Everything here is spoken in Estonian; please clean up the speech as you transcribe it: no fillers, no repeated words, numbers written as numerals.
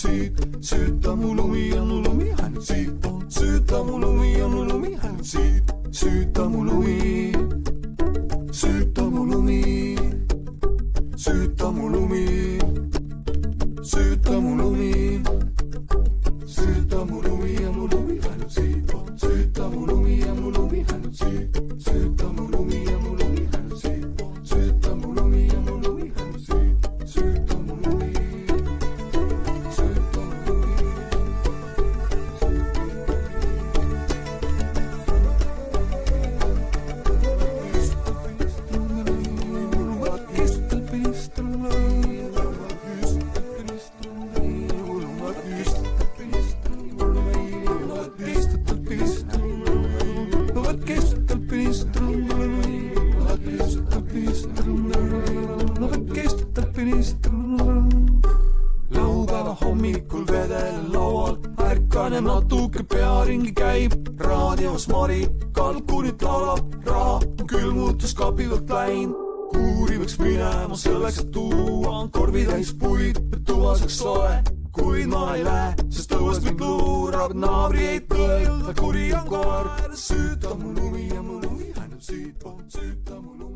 siit, süüta mu lumi ja mu lumi ainult siit, süüta mu lumi ja mu lumi ainult siit, süüta mu lumi, süüta mu lumi, süüta mu lumi, süüta mu lumi, süüta mu lumi ja mu lumi ainult siit, süüta mu lumi ja mu lumi ainult siit, süüta mu lumi ja mu lumi ainult siit, süüta mu lumi ja mu lumi ainult siit, süüta mu lumi, süüta mu lumi. Laupäeva hommikul vedel laual ärkan ja natuke pearingi käib, raadios Mari kalkunit laulab, raha on külmutuskapi pealt läinud. Kuuri võiks minema selleks, et tuua on korvi täis puid, et tuua saaks soe, kuid ma ei lähe, sest õuest mind luurab, naabri ei tõelda, kuri on koer. Süüta mu lumi ja mu lumi ainult siit, süüta mu lumi.